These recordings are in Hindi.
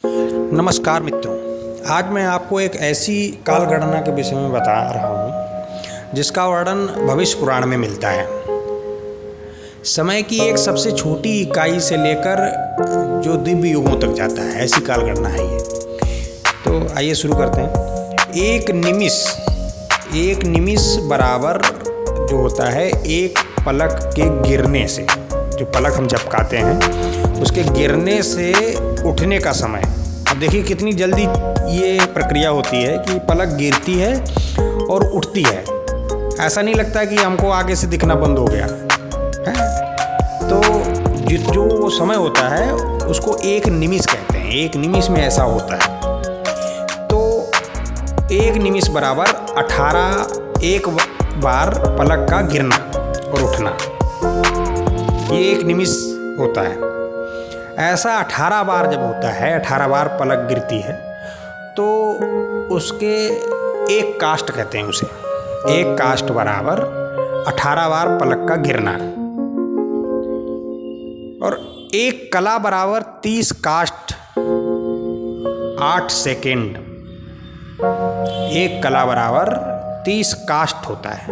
नमस्कार मित्रों, आज मैं आपको एक ऐसी काल गणना के विषय में बता रहा हूँ जिसका वर्णन भविष्य पुराण में मिलता है। समय की एक सबसे छोटी इकाई से लेकर जो दिव्य युगों तक जाता है, ऐसी काल गणना है ये। तो आइए शुरू करते हैं। एक निमिष बराबर जो होता है एक पलक के गिरने से, जो पलक हम झपकाते हैं उसके गिरने से उठने का समय। अब देखिए कितनी जल्दी ये प्रक्रिया होती है कि पलक गिरती है और उठती है। ऐसा नहीं लगता कि हमको आगे से दिखना बंद हो गया है। तो जो समय होता है उसको एक निमिष कहते हैं। एक निमिष में ऐसा होता है। तो एक निमिष बराबर 18 एक बार पलक का गिरना और उठना, ये एक निमिष होता है। ऐसा 18 बार जब होता है, 18 बार पलक गिरती है, तो उसके एक काष्ठ कहते हैं उसे। एक काष्ठ बराबर 18 बार पलक का गिरना। और एक कला बराबर 30 काष्ठ 8 सेकेंड। एक कला बराबर 30 काष्ठ होता है,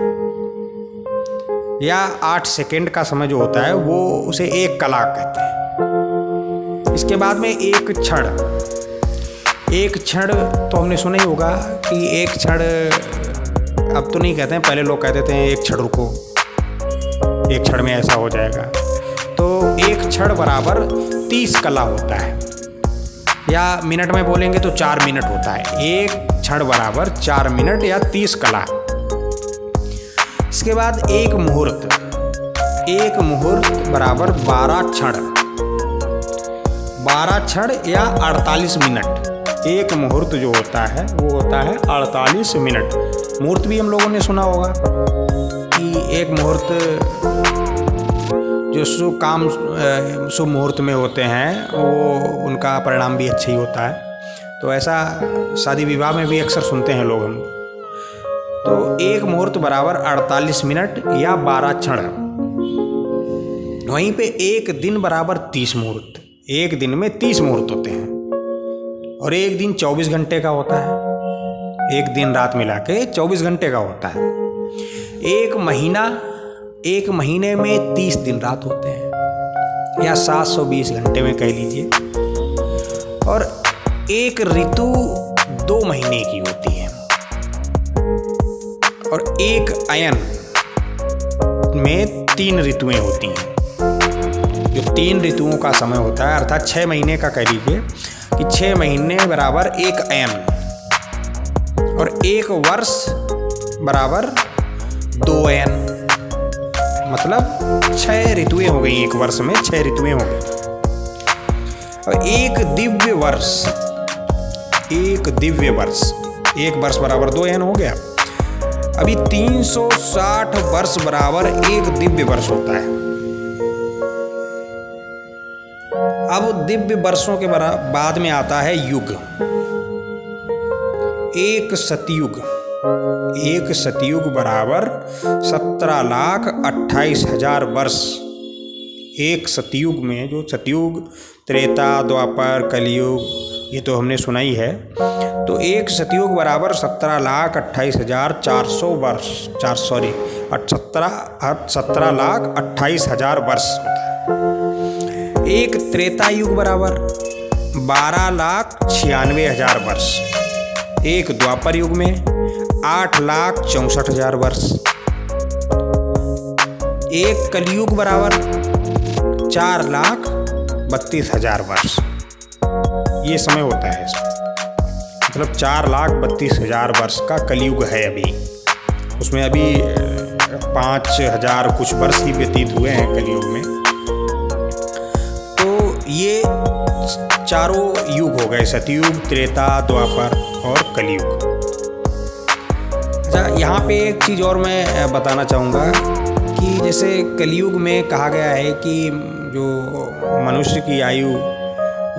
या 8 सेकेंड का समय जो होता है वो उसे एक कला कहते हैं। इसके बाद में एक क्षण। एक क्षण तो हमने सुना ही होगा कि एक क्षण, अब तो नहीं कहते हैं, पहले लोग कहते थे एक क्षण रुको, एक क्षण में ऐसा हो जाएगा। तो एक क्षण बराबर 30 कला होता है, या मिनट में बोलेंगे तो 4 मिनट होता है। एक क्षण बराबर 4 मिनट या 30 कला। इसके बाद एक मुहूर्त। एक मुहूर्त बराबर 12 क्षण। 12 क्षण या 48 मिनट। एक मुहूर्त जो होता है वो होता है 48 मिनट। मुहूर्त भी हम लोगों ने सुना होगा कि एक मुहूर्त जो शुभ मुहूर्त में होते हैं वो उनका परिणाम भी अच्छा ही होता है। तो ऐसा शादी विवाह में भी अक्सर सुनते हैं लोग हम। तो एक मुहूर्त बराबर 48 मिनट या 12 क्षण। वहीं पे एक दिन बराबर 30 मुहूर्त। एक दिन में 30 मुहूर्त होते हैं, और एक दिन 24 घंटे का होता है। एक दिन रात मिला के 24 घंटे का होता है। एक महीना, एक महीने में 30 दिन रात होते हैं, या 720 घंटे में कह लीजिए। और एक ऋतु 2 महीने की होती है। और एक अयन में 3 ऋतुएं होती हैं। जो 3 ऋतुओं का समय होता है, अर्थात 6 महीने का कह लीजिए कि 6 महीने बराबर एक अयन। और एक वर्ष बराबर 2 अयन। मतलब 6 ऋतुएं हो गई। एक वर्ष में 6 ऋतुएं हो गई। और एक दिव्य वर्ष। एक दिव्य वर्ष। एक वर्ष बराबर 2 अयन हो गया। अभी 360 वर्ष बराबर एक दिव्य वर्ष होता है। अब दिव्य वर्षों के बाद में आता है युग। एक सतयुग। एक सतयुग बराबर 17,28,000 वर्ष। एक सतयुग में, जो सतयुग, त्रेता, द्वापर, कलयुग, ये तो हमने सुना ही है। तो एक सतयुग बराबर 17,28,400 वर्ष। 17,28,000 वर्ष होता है। एक त्रेता युग बराबर 12,96,000 वर्ष। एक द्वापर युग में 8,64,000 वर्ष। एक कलयुग बराबर 4,32,000 वर्ष। ये समय होता है इसमें। मतलब 4,32,000 वर्ष का कलयुग है अभी। उसमें अभी 5,000 कुछ वर्ष ही व्यतीत हुए हैं कलयुग में। ये चारों युग हो गए, सतयुग, त्रेता, द्वापर और कलयुग। अच्छा, यहाँ पे एक चीज़ और मैं बताना चाहूँगा कि जैसे कलयुग में कहा गया है कि जो मनुष्य की आयु,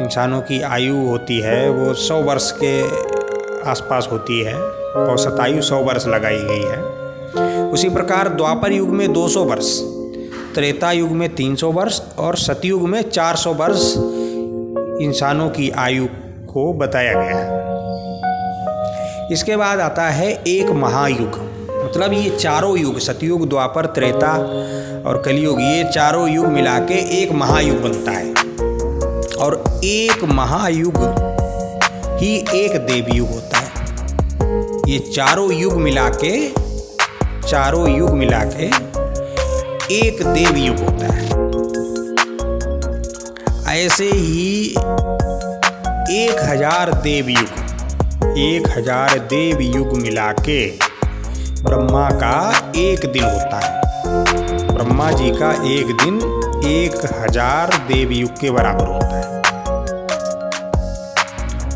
इंसानों की आयु होती है वो 100 वर्ष के आसपास होती है, और शतायु 100 वर्ष लगाई गई है। उसी प्रकार द्वापर युग में 200 वर्ष, त्रेता युग में 300 वर्ष और सतयुग में 400 वर्ष इंसानों की आयु को बताया गया है। इसके बाद आता है एक महायुग, मतलब ये चारों युग, सतयुग, द्वापर, त्रेता और कलयुग, ये चारों युग मिला के एक महायुग बनता है। और एक महायुग ही एक देवयुग होता है। ये चारों युग मिला के एक देवयुग होता है। ऐसे ही 1000 देवयुग मिला के ब्रह्मा का एक दिन होता है। ब्रह्मा जी का एक दिन 1000 देवयुग के बराबर होता है।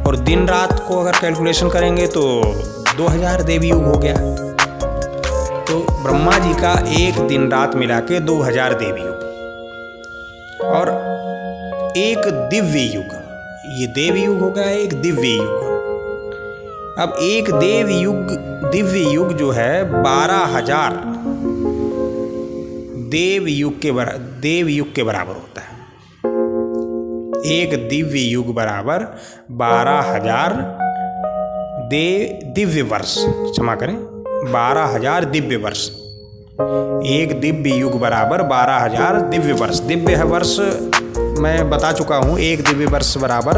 और दिन रात को अगर कैलकुलेशन करेंगे तो 2000 देवयुग हो गया। तो ब्रह्मा जी का एक दिन रात मिला के 2000 देवयुग। और एक दिव्य युग, ये देवयुग हो गया एक दिव्य युग। अब एक दिव्य युग जो है 12,000 देवयुग के बराबर होता है। एक दिव्य युग बराबर 12,000 दिव्य वर्ष, क्षमा करें, 12,000 दिव्य वर्ष। एक दिव्य युग बराबर 12,000 दिव्य वर्ष। दिव्य वर्ष मैं बता चुका हूँ, एक दिव्य वर्ष बराबर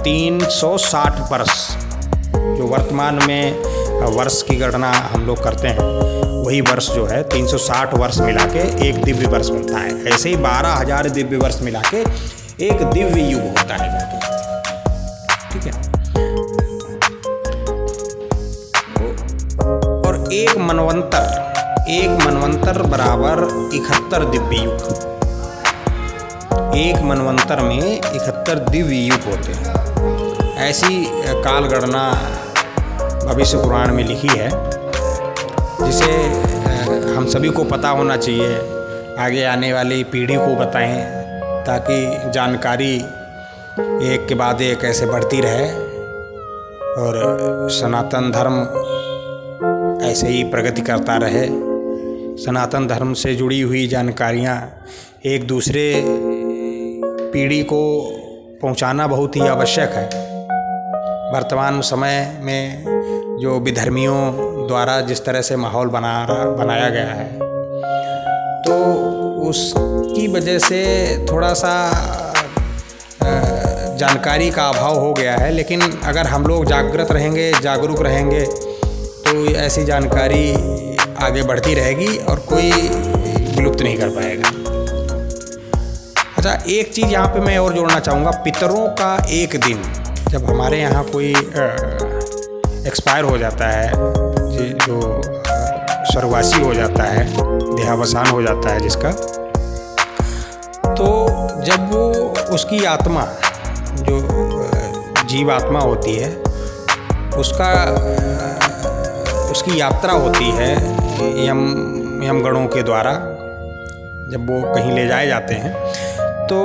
360 वर्ष। जो वर्तमान में वर्ष की गणना हम लोग करते हैं, वही वर्ष जो है 360 वर्ष मिला के एक दिव्य वर्ष बनता है। ऐसे ही 12,000 दिव्य वर्ष मिला के एक दिव्य युग होता है जाके, ठीक है। और एक मनवंतर बराबर 71 दिव्य युग। एक मनवंतर में 71 दिव्य युग होते हैं। ऐसी काल गणना भविष्य पुराण में लिखी है, जिसे हम सभी को पता होना चाहिए, आगे आने वाली पीढ़ी को बताएं, ताकि जानकारी एक के बाद एक ऐसे बढ़ती रहे और सनातन धर्म ऐसे ही प्रगति करता रहे। सनातन धर्म से जुड़ी हुई जानकारियाँ एक दूसरे पीढ़ी को पहुँचाना बहुत ही आवश्यक है। वर्तमान समय में जो विधर्मियों द्वारा जिस तरह से माहौल बनाया गया है, तो उसकी वजह से थोड़ा सा जानकारी का अभाव हो गया है। लेकिन अगर हम लोग जागृत रहेंगे, जागरूक रहेंगे, तो ऐसी जानकारी आगे बढ़ती रहेगी और कोई विलुप्त नहीं कर पाएगा। अच्छा, एक चीज़ यहाँ पे मैं और जोड़ना चाहूँगा। पितरों का एक दिन, जब हमारे यहाँ कोई एक्सपायर हो जाता है, जो स्वर्गवासी हो जाता है, देहावसान हो जाता है जिसका, तो जब वो उसकी आत्मा, जो जीव आत्मा होती है, उसकी यात्रा होती है यमगणों के द्वारा। जब वो कहीं ले जाए जाते हैं, तो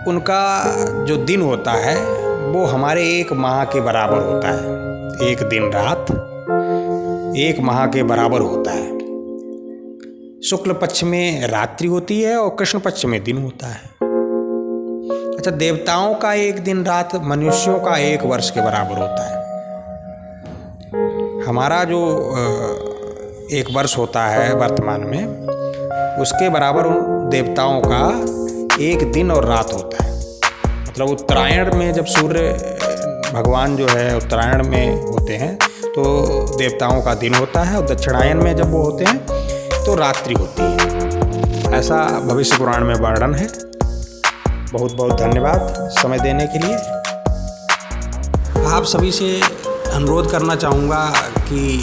उनका जो दिन होता है वो हमारे एक माह के बराबर होता है। एक दिन रात एक माह के बराबर होता है। शुक्ल पक्ष में रात्रि होती है और कृष्ण पक्ष में दिन होता है। अच्छा, देवताओं का एक दिन रात मनुष्यों का एक वर्ष के बराबर होता है। हमारा जो एक वर्ष होता है वर्तमान में, उसके बराबर उन देवताओं का एक दिन और रात होता है। मतलब उत्तरायण में जब सूर्य भगवान जो है उत्तरायण में होते हैं, तो देवताओं का दिन होता है, और दक्षिणायन में जब वो होते हैं तो रात्रि होती है। ऐसा भविष्य पुराण में वर्णन है। बहुत बहुत धन्यवाद समय देने के लिए। आप सभी से अनुरोध करना चाहूँगा कि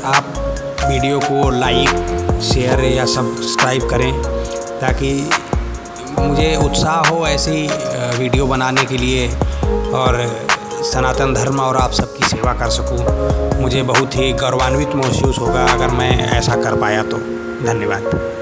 आप वीडियो को लाइक, शेयर या सब्सक्राइब करें, ताकि मुझे उत्साह हो ऐसी वीडियो बनाने के लिए और सनातन धर्म और आप सबकी सेवा कर सकूं। मुझे बहुत ही गौरवान्वित महसूस होगा अगर मैं ऐसा कर पाया तो। धन्यवाद।